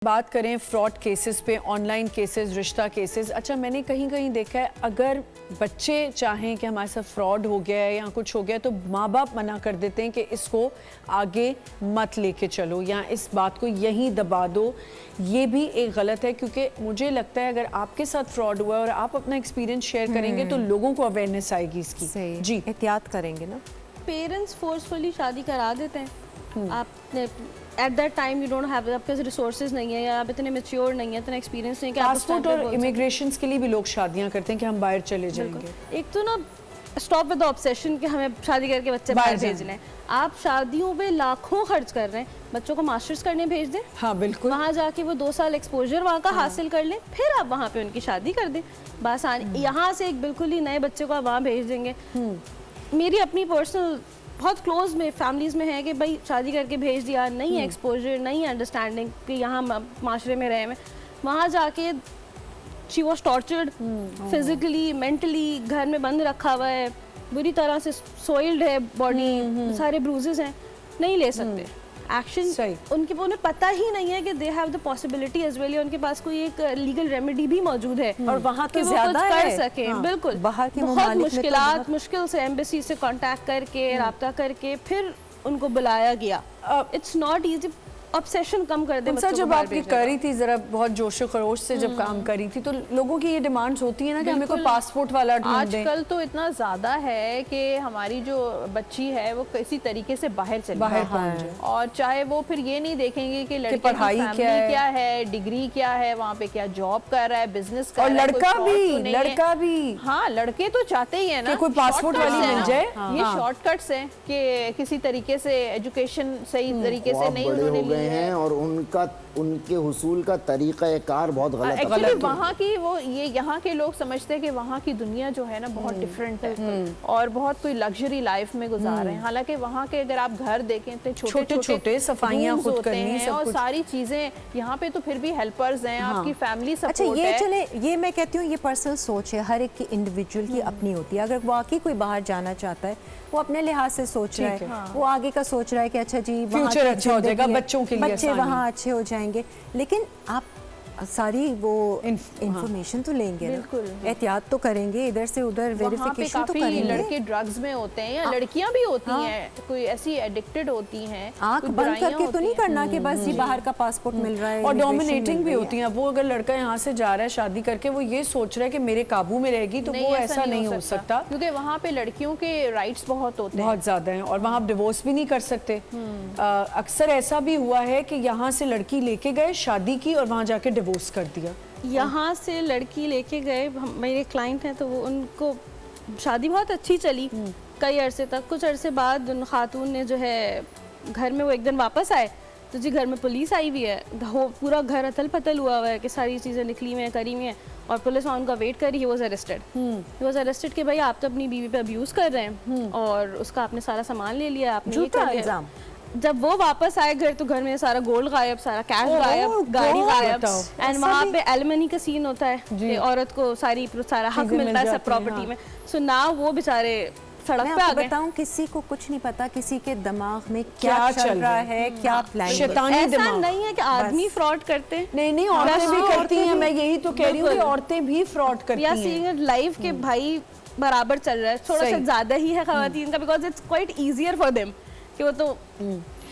बात करें fraud cases पे, ऑनलाइन केसेस, रिश्ता केसेस। अच्छा, मैंने कहीं कहीं देखा है अगर बच्चे चाहें कि हमारे साथ फ्रॉड हो गया है या कुछ हो गया है तो माँ बाप मना कर देते हैं कि इसको आगे मत लेके चलो या इस बात को यहीं दबा दो। ये भी एक गलत है क्योंकि मुझे लगता है अगर आपके साथ फ्रॉड हुआ है और आप अपना एक्सपीरियंस शेयर करेंगे तो लोगों को अवेयरनेस आएगी इसकी। जी, एहतियात करेंगे ना। पेरेंट्स फोर्सफुली शादी करा देते हैं। आपने at that time you don't have, आपके रिसोर्सेज नहीं है या आप इतने मैच्योर नहीं है, इतना एक्सपीरियंस नहीं है कि पासपोर्ट और इमिग्रेशन के लिए भी लोग शादियां करते हैं कि हम बाहर चले जाएंगे। एक तो ना स्टॉप विद द ऑब्सेशन कि हमें शादी करके बच्चे बाहर भेजने हैं। आप शादियों पे लाखों खर्च कर रहे हैं, बच्चों को मास्टर्स करने भेज दें। हाँ बिल्कुल, वहाँ जाके वो 2 साल एक्सपोजर वहाँ का हासिल कर लें, फिर आप वहाँ पे उनकी शादी कर दें। बस यहाँ से एक बिल्कुल ही नए बच्चे को आप वहाँ भेज देंगे। मेरी अपनी पर्सनल बहुत क्लोज में फैमिलीज़ में है कि भाई शादी करके भेज दिया, नहीं है एक्सपोजर, नहीं है अंडरस्टैंडिंग कि यहाँ माशरे में रहे में, वहाँ जाके she was tortured physically, mentally, घर में बंद रखा हुआ है, बुरी तरह से सोइल्ड है बॉडी, सारे ब्रूजेस हैं, नहीं ले सकते एक्शन। उन्हें पता ही नहीं है कि they have the possibility as well, उनके पास कोई एक लीगल रेमेडी भी मौजूद है और वहाँ तो ज्यादा कर सके। बिल्कुल, बाहर की बहुत मुश्किल से एम्बेसी से कांटेक्ट करके राब्ता करके फिर उनको बुलाया गया। It's not easy. ऑब्सेशन कम कर दे। सर, जब आपकी कर रही थी जरा बहुत जोशो खरोश से जब काम करी थी तो लोगों की ये डिमांड्स होती है ना कि हमें कोई पासपोर्ट वाला ढूंढ दें। आजकल तो इतना ज्यादा है कि हमारी जो बच्ची है वो किसी तरीके से बाहर चली जाए, और चाहे वो फिर ये नहीं देखेंगे कि लड़के की पढ़ाई क्या है, डिग्री क्या है, वहाँ पे क्या जॉब कर रहा है, बिजनेस कर रहा है, लड़का भी। हाँ, लड़के तो चाहते ही है ना कोई पासपोर्ट वाली मिल जाए। ये शॉर्टकट्स है कि किसी तरीके से एजुकेशन सही तरीके से नहीं उन्होंने हैं और उनके हुसूल का तरीका कार बहुत गलत है। एक्चुअली वहाँ की वो ये यहाँ के लोग समझते हैं कि वहाँ की दुनिया जो है ना बहुत डिफरेंट है और बहुत कोई लग्जरी लाइफ में गुजार रहे हैं। हालांकि वहाँ के अगर आप घर देखें तो छोटे छोटे सफाइयाँ खुद करनी हैं और सारी चीजें यहाँ पे तो फिर भी हेल्पर्स हैं, आपकी फैमिली सपोर्ट है। अच्छा, ये मैं कहती हूँ ये पर्सनल सोच है, हर एक की इंडिविजुअल की अपनी होती है। अगर वाकई कोई बाहर जाना चाहता है वो अपने लिहाज से सोच रहा है, वो आगे का सोच रहा है कि अच्छा जी फ्यूचर अच्छा हो जाएगा, बच्चों के लिए बच्चे वहाँ अच्छे हो जाएंगे, लेकिन आप सारी वो इंफॉर्मेशन तो लेंगे ना, एहतियात तो करेंगे, इधर से उधर वेरिफिकेशन तो करेंगे। लड़के ड्रग्स में होते हैं या लड़कियां भी होती हैं, कोई ऐसी एडिक्टेड होती हैं, आंख बंद करके तो नहीं करना कि बस जी बाहर का पासपोर्ट मिल रहा है। और डोमिनेटिंग भी होती हैं। वो अगर लड़का यहाँ से जा रहा है शादी करके, वो ये सोच रहा है कि मेरे काबू में रहेगी, तो वो ऐसा नहीं हो सकता क्योंकि वहाँ पे लड़कियों के राइट्स बहुत होते हैं, बहुत ज्यादा हैं, और वहाँ आप डिवोर्स भी नहीं कर सकते। अक्सर ऐसा भी हुआ है कि यहाँ से लड़की लेके गए, शादी की और वहाँ जाके डिवोर्स कर दिया। यहाँ से लड़की लेके गए, मेरे क्लाइंट हैं तो वो उनको शादी बहुत अच्छी चली कई अरसे तक। कुछ अरसे बाद उन खातून ने जो है घर में वो एक दिन वापस आए तो जी घर में पुलिस आई हुई है, पूरा घर अथल पथल हुआ हुआ है कि सारी चीज़ें निकली हुई हैं, करी हुई हैं, और पुलिस वहाँ उनका वेट कर रही है। ही वॉज अरेस्टेड कि भाई आप तो अपनी बीवी पे अब्यूज़ कर रहे हैं और उसका आपने सारा सामान ले लिया, आपने ये कर लिया। जब वो वापस आए घर तो घर में सारा गोल्ड गायब, सारा कैश गायब, गाड़ी गायब, एंड वहाँ पे एलिमनी का सीन होता है कि औरत को सारा हक मिलता है सब प्रॉपर्टी में। सो ना वो बेचारे सड़क पे आ गए। बताऊं, किसी को कुछ नहीं पता किसी के दिमाग में क्या चल रहा है, क्या प्लान। शैतानी दिमाग। ऐसा नहीं है कि आदमी फ्रॉड करते, नहीं, औरतें भी करती हैं। मैं यही तो कह रही हूँ कि औरतें भी फ्रॉड करती हैं। सीइंग लाइफ के भाई बराबर चल रहा है, थोड़ा सा ज्यादा ही है खवातीन का, because it's quite easier for them कि वो तो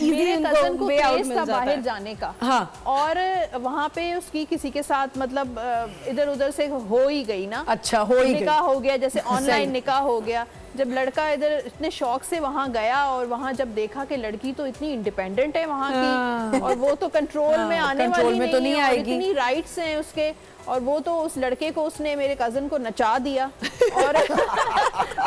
मेरे कजन को केस था बाहर जाने का। हाँ। और वहाँ पे उसकी किसी के साथ मतलब इधर उधर से हो ही गई ना। अच्छा, हो ही निकाह हो गया, जैसे ऑनलाइन निकाह हो गया। जब लड़का इधर इतने शौक से वहाँ गया और वहाँ जब देखा कि लड़की तो इतनी इंडिपेंडेंट है वहाँ की, और वो तो कंट्रोल में आने वाली में तो नहीं आएगी, इतनी राइट्स हैं उसके, और वो तो उस लड़के को उसने मेरे कजन को नचा दिया और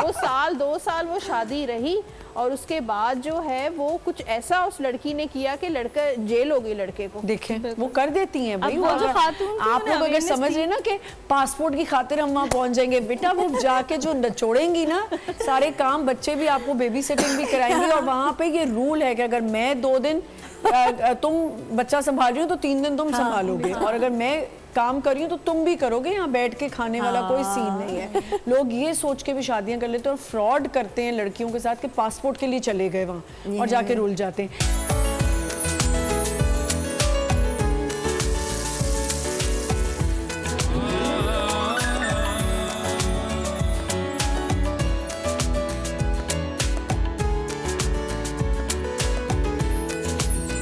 वो 2 साल वो शादी रही, और उसके बाद जो है वो कुछ ऐसा उस लड़की ने किया कि लड़का जेल हो गई लड़के को। देखें, वो कर देती हैं भाई। वो जो खातून आप लोग अगर समझ रहे ना कि पासपोर्ट की खातिर हम वहाँ पहुँच जाएंगे, बेटा वो जाके जो नचोड़ेंगी ना सारे काम, बच्चे भी आपको बेबी सिटिंग भी कराएंगे, और वहाँ पे ये रूल है कि अगर मैं 2 दिन तुम बच्चा संभाल रही हो तो 3 दिन तुम संभालोगे, और अगर मैं काम कर रही हूँ तो तुम भी करोगे, यहाँ बैठ के खाने वाला कोई सीन नहीं है। लोग ये सोच के भी शादियां कर लेते हैं और फ्रॉड करते हैं लड़कियों के साथ कि पासपोर्ट के लिए चले गए वहाँ और जाके रुल जाते हैं।